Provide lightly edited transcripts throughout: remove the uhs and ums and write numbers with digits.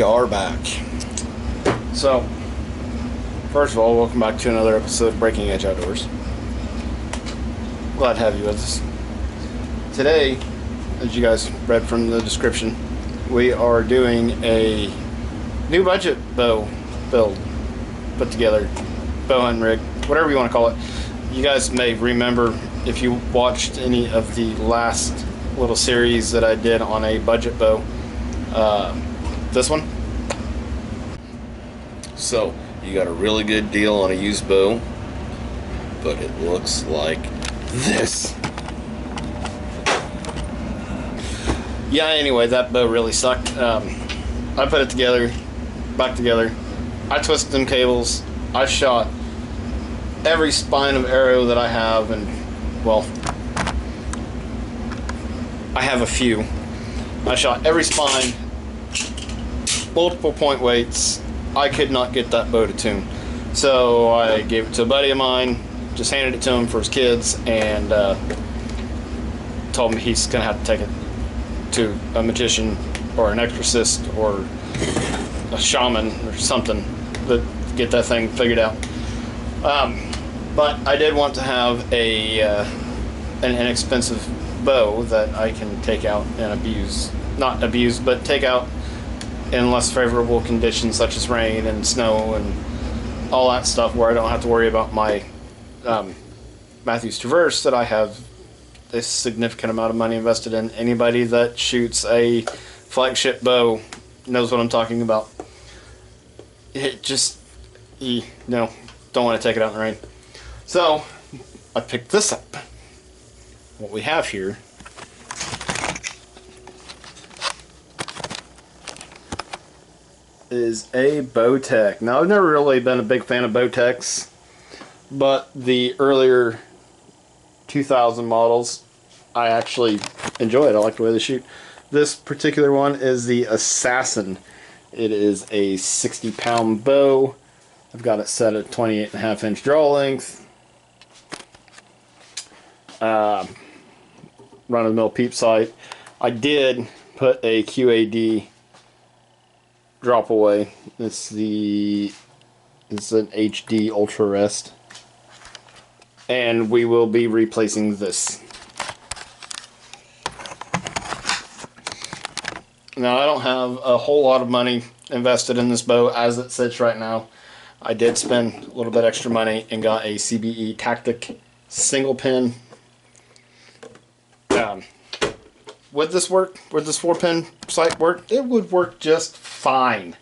are back. So, first of all, welcome back to another episode of Breaking Edge Outdoors. Glad to have you with us. Today, as you guys read from the description, we are doing a new budget bow build, put together, bow hunting rig, whatever you want to call it. You guys may remember if you watched any of the last little series that I did on a budget bow. This one. So you got a really good deal on a used bow, but it looks like this. Yeah, anyway, that bow really sucked. I put it together, back together. I twisted them cables. I shot every spine of arrow that I have, and well, I have a few. I shot every spine, multiple point weights. I could not get that bow to tune, so I gave it to a buddy of mine, just handed it to him for his kids, and told him he's gonna have to take it to a magician or an exorcist or a shaman or something to get that thing figured out. But I did want to have an inexpensive bow that I can take out and abuse. Not abuse, but take out in less favorable conditions such as rain and snow and all that stuff, where I don't have to worry about my Mathews Traverse that I have a significant amount of money invested in. Anybody that shoots a flagship bow knows what I'm talking about. It just, don't want to take it out in the rain. So I picked this up. What we have here is a Bowtech. Now, I've never really been a big fan of Bowtechs, but the earlier 2000 models I actually enjoy it. I like the way they shoot. This particular one is the Assassin. It is a 60-pound bow. I've got it set at 28.5-inch draw length. Run-of-the-mill peep sight. I did put a QAD drop away. It's an HD Ultra Rest, and we will be replacing this. Now, I don't have a whole lot of money invested in this bow as it sits right now. I did spend a little bit extra money and got a CBE Tactic single pin. Would this work? Would this 4-pin sight work? It would work just fine.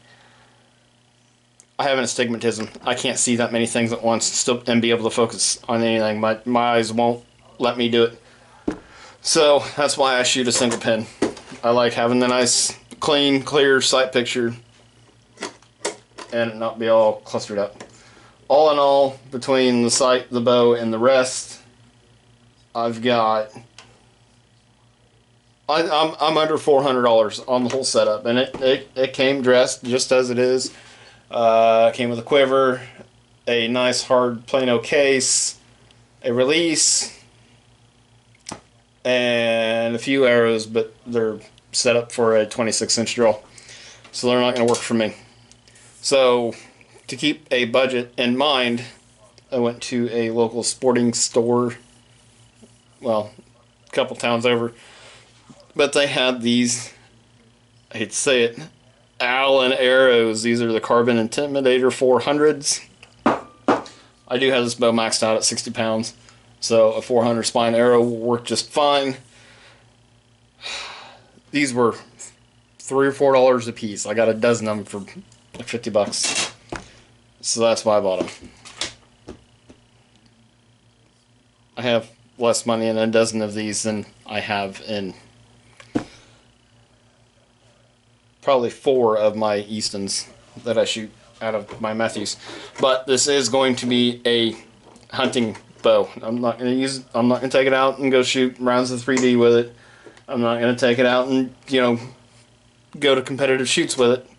I have an astigmatism. I can't see that many things at once still and be able to focus on anything. My eyes won't let me do it. So that's why I shoot a single pin. I like having the nice, clean, clear sight picture and it not be all clustered up. All in all, between the sight, the bow, and the rest, I've got... I'm under $400 on the whole setup, and it came dressed just as it is. Came with a quiver, a nice hard Plano case, a release, and a few arrows, but they're set up for a 26-inch draw, so they're not going to work for me. So to keep a budget in mind, I went to a local sporting store, well, a couple towns over. But they had these, I hate to say it, Allen arrows. These are the Carbon Intimidator 400s. I do have this bow maxed out at 60 pounds, so a 400 spine arrow will work just fine. These were $3 or $4 a piece. I got a dozen of them for like 50 bucks. So that's why I bought them. I have less money in a dozen of these than I have in probably 4 of my Eastons that I shoot out of my Mathews. But this is going to be a hunting bow. I'm not going to take it out and go shoot rounds of 3D with it. I'm not going to take it out and, go to competitive shoots with it.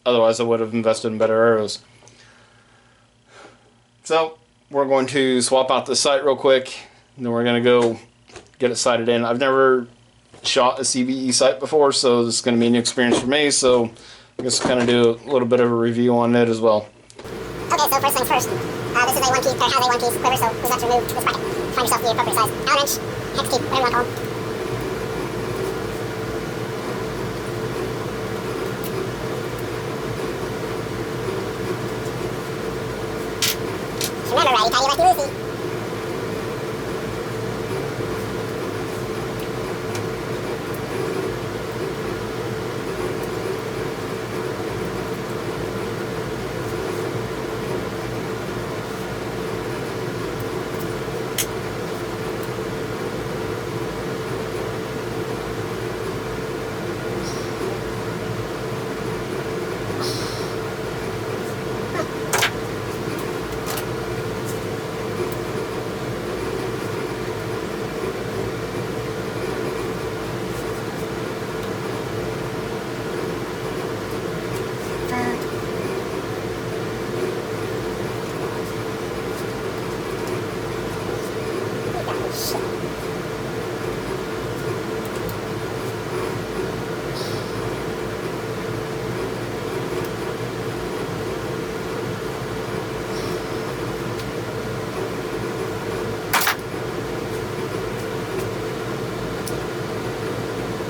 Otherwise I would have invested in better arrows. So we're going to swap out the sight real quick, and then we're going to go get it sighted in. I've never shot a CBE sight before, so this is going to be a new experience for me, so I guess kind of do a little bit of a review on it as well. Okay, so first things first. This is a one-piece, or has a one-piece quiver, so we'll have to remove this bracket. Find yourself the appropriate size. Allen wrench, hex key, whatever you want to call them. Remember, righty tighty, lefty loosey.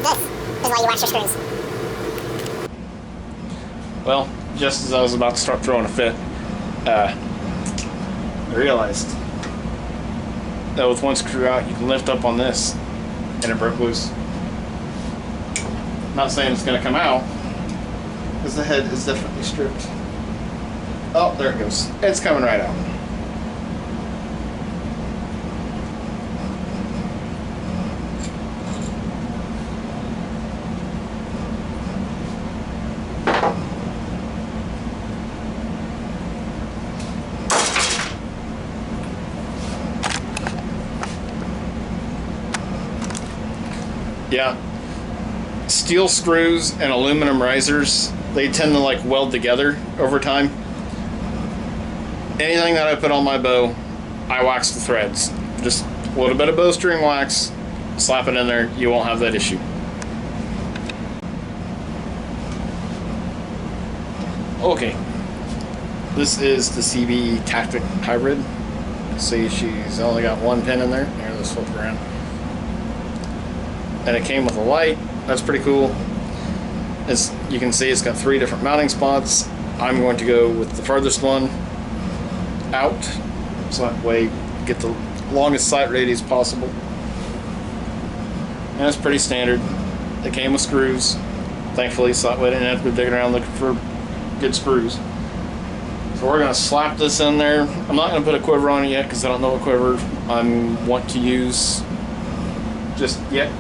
This is why you wax your screws. Well, just as I was about to start throwing a fit, I realized that with one screw out, you can lift up on this, and it broke loose. Not saying it's going to come out, because the head is definitely stripped. Oh, there it goes. It's coming right out. Yeah, steel screws and aluminum risers, they tend to like weld together over time. Anything that I put on my bow, I wax the threads. Just a little bit of bowstring wax, slap it in there, you won't have that issue. Okay, this is the CBE Tactic Hybrid. See, she's only got one pin in there. Here, let's flip it around. And it came with a light. That's pretty cool. As you can see, it's got 3 different mounting spots. I'm going to go with the furthest one out, so that way you get the longest sight radius possible. And it's pretty standard. It came with screws, thankfully, so that way I didn't have to go digging around looking for good screws. So we're going to slap this in there. I'm not going to put a quiver on it yet because I don't know what quiver I want to use just yet.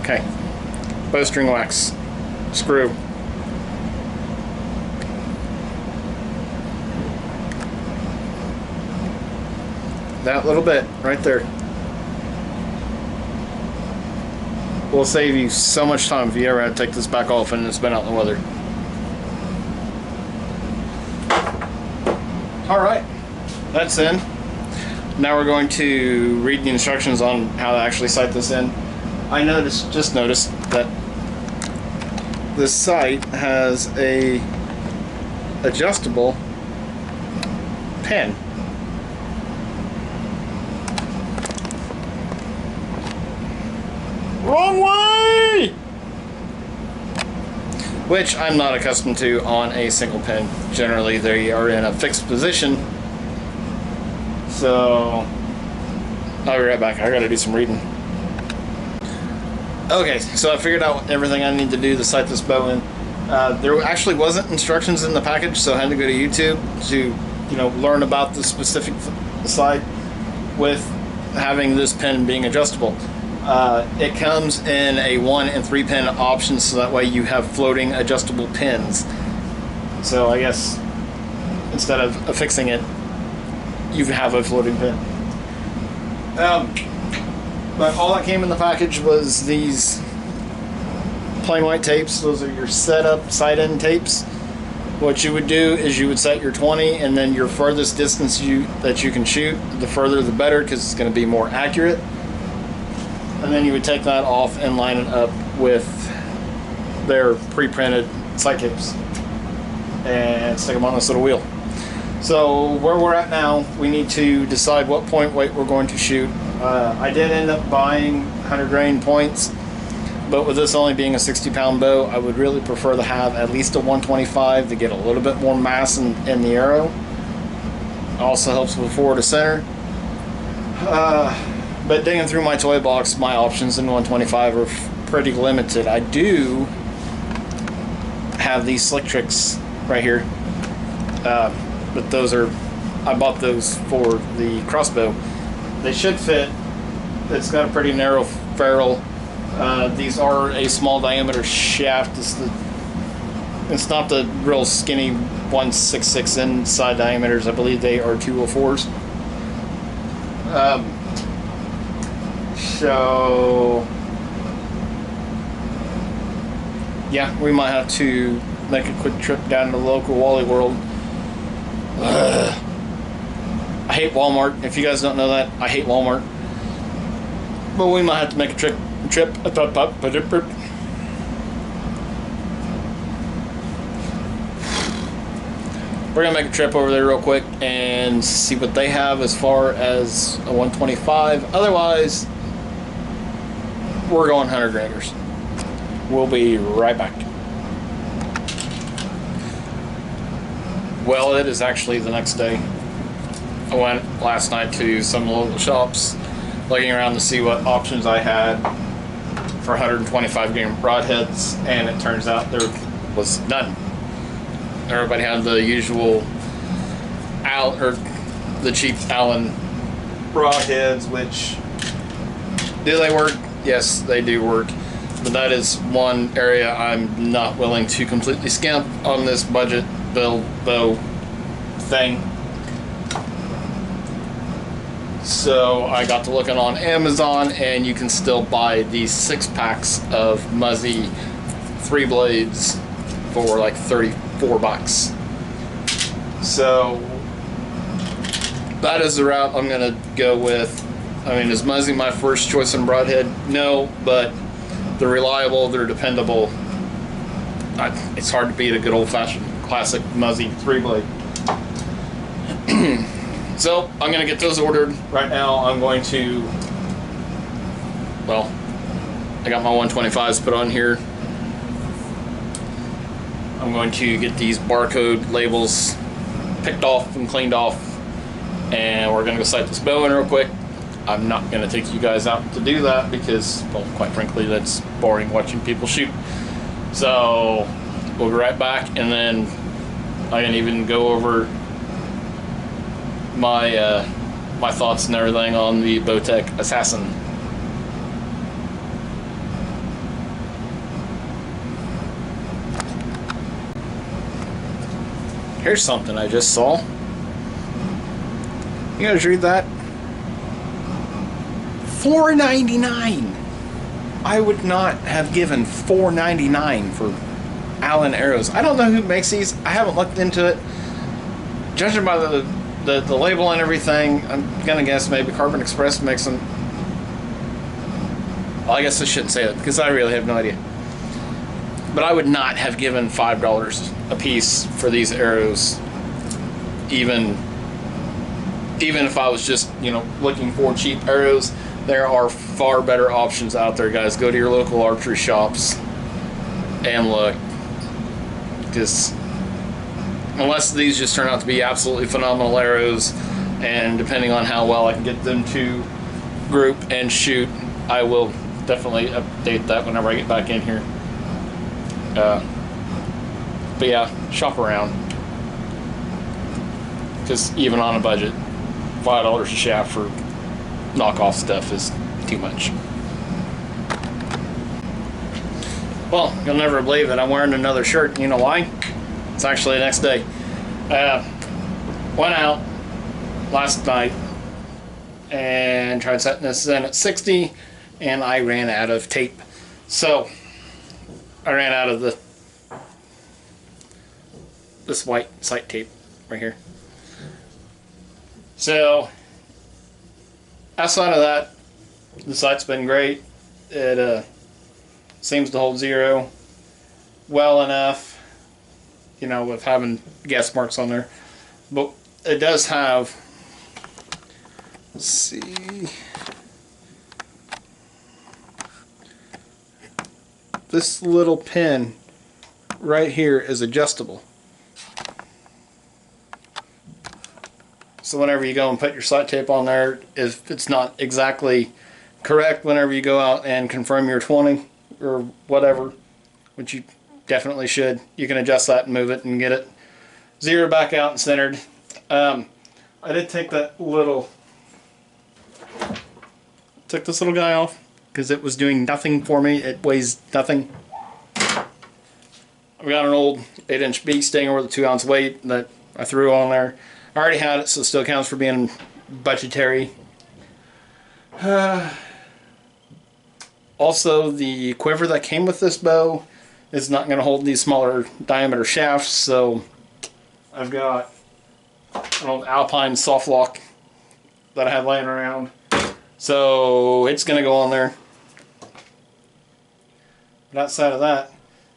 Okay, bowstring wax, screw. That little bit right there will save you so much time if you ever have to take this back off and it's been out in the weather. Alright, that's in. Now we're going to read the instructions on how to actually sight this in. I just noticed that this sight has a adjustable pin. Wrong way! Which I'm not accustomed to on a single pin. Generally they are in a fixed position. So I'll be right back. I gotta do some reading. Okay, so I figured out everything I need to do to sight this bow in. There actually wasn't instructions in the package, so I had to go to YouTube to, learn about the specific sight with having this pin being adjustable. It comes in a 1 and 3 pin option, so that way you have floating adjustable pins. So I guess instead of affixing it, you have a floating pin. But all that came in the package was these plain white tapes. Those are your setup sight-in tapes. What you would do is you would set your 20, and then your furthest distance that you can shoot, the further the better, because it's going to be more accurate. and then you would take that off and line it up with their pre-printed sight tapes and stick them on this little wheel. So where we're at now, we need to decide what point weight we're going to shoot. I did end up buying 100 grain points, but with this only being a 60-pound bow, I would really prefer to have at least a 125 to get a little bit more mass in the arrow. Also helps with forward to center. But digging through my toy box, my options in 125 are pretty limited. I do have these Slick Tricks right here, but those are, I bought those for the crossbow. They should fit. It's got a pretty narrow ferrule. These are a small diameter shaft. It's not the real skinny 166 inside diameters. I believe they are 204s. So yeah, we might have to make a quick trip down to the local Wally World. I hate Walmart. If you guys don't know that, I hate Walmart. But we might have to make a trip. We're gonna make a trip over there real quick and see what they have as far as a 125. Otherwise, we're going 100 grainers. We'll be right back. Well, it is actually the next day. I went last night to some local shops, looking around to see what options I had for 125 grain broadheads, and it turns out there was none. Everybody had the usual the cheap Allen broadheads, which, do they work? Yes, they do work. But that is one area I'm not willing to completely skimp on this budget build bow thing. So I got to looking on Amazon, and you can still buy these 6-packs of Muzzy 3 blades for like 34 bucks. So that is the route I'm gonna go with. I mean, is Muzzy my first choice in broadhead? No, but they're reliable, they're dependable. It's hard to beat a good old-fashioned classic Muzzy 3 blade. So I'm gonna get those ordered right now. I'm going to, well, I got my 125s put on here. I'm going to get these barcode labels picked off and cleaned off, and we're gonna go sight this bow in real quick. I'm not gonna take you guys out to do that because, well, quite frankly, that's boring watching people shoot. So we'll be right back, and then I can even go over my my thoughts and everything on the Bowtech Assassin. Here's something I just saw. You guys read that? $4.99. I would not have given $4.99 for Allen arrows. I don't know who makes these. I haven't looked into it. Judging by the label and everything, I'm gonna guess maybe Carbon Express makes them. Well, I guess I shouldn't say that because I really have no idea. But I would not have given $5 a piece for these arrows, even if I was just, you know, looking for cheap arrows. There are far better options out there, guys. Go to your local archery shops and look, because unless these just turn out to be absolutely phenomenal arrows, and depending on how well I can get them to group and shoot, I will definitely update that whenever I get back in here. But yeah, shop around, because even on a budget, $5 a shaft for knockoff stuff is too much. Well, you'll never believe it, I'm wearing another shirt. You know why? It's actually the next day. Went out last night and tried setting this in at 60, and I ran out of tape. So I ran out of this white sight tape right here. So outside of that, the sight's been great. It seems to hold 0 well enough, you know, with having guess marks on there. But it does have, let's see, this little pin right here is adjustable. So whenever you go and put your sight tape on there, if it's not exactly correct whenever you go out and confirm your 20 or whatever, which you definitely should, you can adjust that and move it and get it 0 back out and centered. I did take that little, took this little guy off because it was doing nothing for me. It weighs nothing. I've got an old 8-inch beak stinger with a 2-ounce weight that I threw on there. I already had it, so it still counts for being budgetary. Also, the quiver that came with this bow is not going to hold these smaller diameter shafts, so I've got an old Alpine soft lock that I had laying around, so it's going to go on there. But outside of that,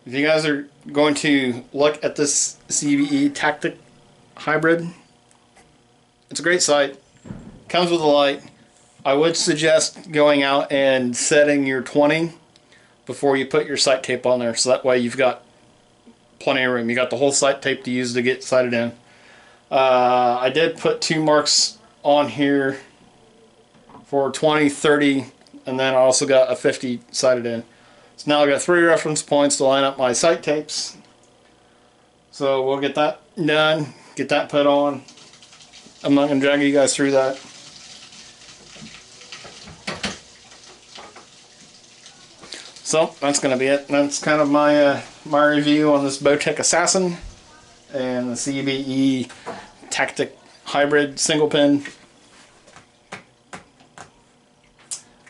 if you guys are going to look at this CBE Tactic Hybrid, it's a great sight. Comes with a light. I would suggest going out and setting your 20 before you put your sight tape on there, so that way you've got plenty of room. You got the whole sight tape to use to get sighted in. I did put 2 marks on here for 20, 30, and then I also got a 50 sighted in. So now I've got 3 reference points to line up my sight tapes. So we'll get that done, get that put on. I'm not going to drag you guys through that. So that's going to be it. That's kind of my my review on this Bowtech Assassin and the CBE Tactic Hybrid single pin.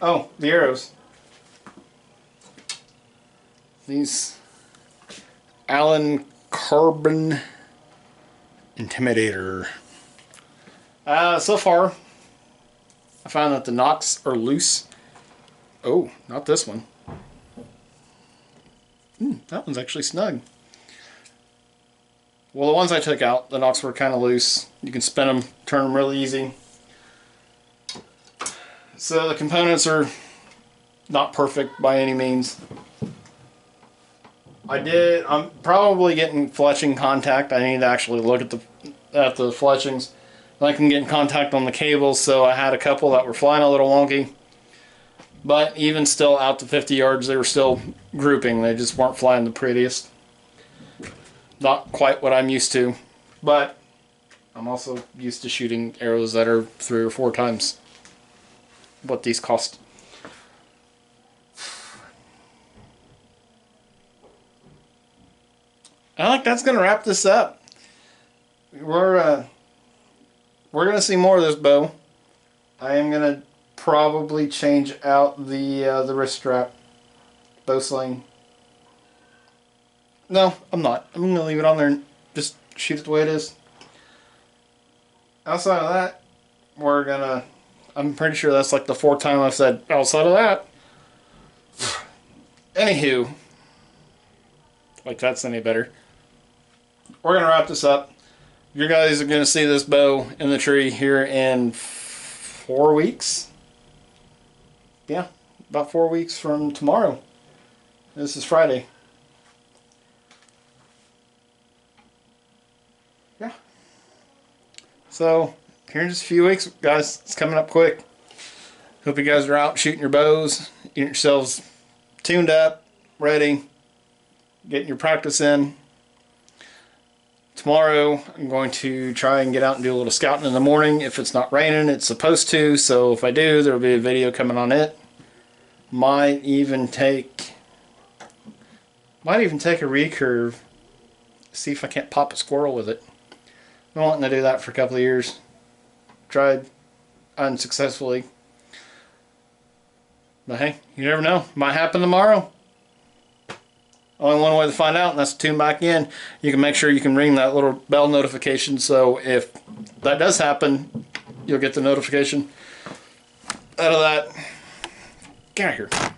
Oh, the arrows. These Allen Carbon Intimidator. So far, I found that the nocks are loose. Oh, not this one. That one's actually snug. Well, the ones I took out, the nocks were kind of loose. You can spin them, turn them really easy. So the components not perfect by any means. I'm probably getting fletching contact. I need to actually look at the fletchings. I can get in contact on the cables, so I had a couple that were flying a little wonky. But even still, out to 50 yards, they were still grouping. They just weren't flying the prettiest. Not quite what I'm used to, but I'm also used to shooting arrows that are 3 or 4 times what these cost. I think that's going to wrap this up. We're going to see more of this bow. I am going to probably change out the wrist strap, bow sling. No, I'm not. I'm going to leave it on there and just shoot it the way it is. Outside of that, I'm pretty sure that's like the 4th time I've said outside of that. Anywho, like that's any better. We're going to wrap this up. You guys are going to see this bow in the tree here in 4 weeks. Yeah, about 4 weeks from tomorrow. This is Friday. Yeah. So, here in just a few weeks, guys, it's coming up quick. Hope you guys are out shooting your bows, getting yourselves tuned up, ready, getting your practice in. Tomorrow, I'm going to try and get out and do a little scouting in the morning. If it's not raining, it's supposed to, so if I do, there will be a video coming on it. Might even take a recurve, see if I can't pop a squirrel with it. I've been wanting to do that for a couple of years. Tried unsuccessfully. But hey, you never know. Might happen tomorrow. Only one way to find out, and that's to tune back in. You can make sure you can ring that little bell notification, so if that does happen, you'll get the notification. Out of that, get out of here.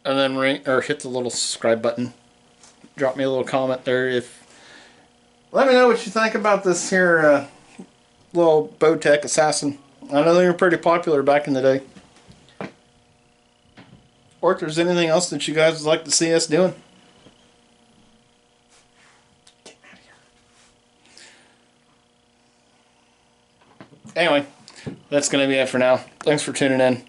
and then ring or hit the little subscribe button. Drop me a little comment there. Let me know what you think about this here little Bowtech Assassin. I know they were pretty popular back in the day. Or if there's anything else that you guys would like to see us doing. Anyway, that's going to be it for now. Thanks for tuning in.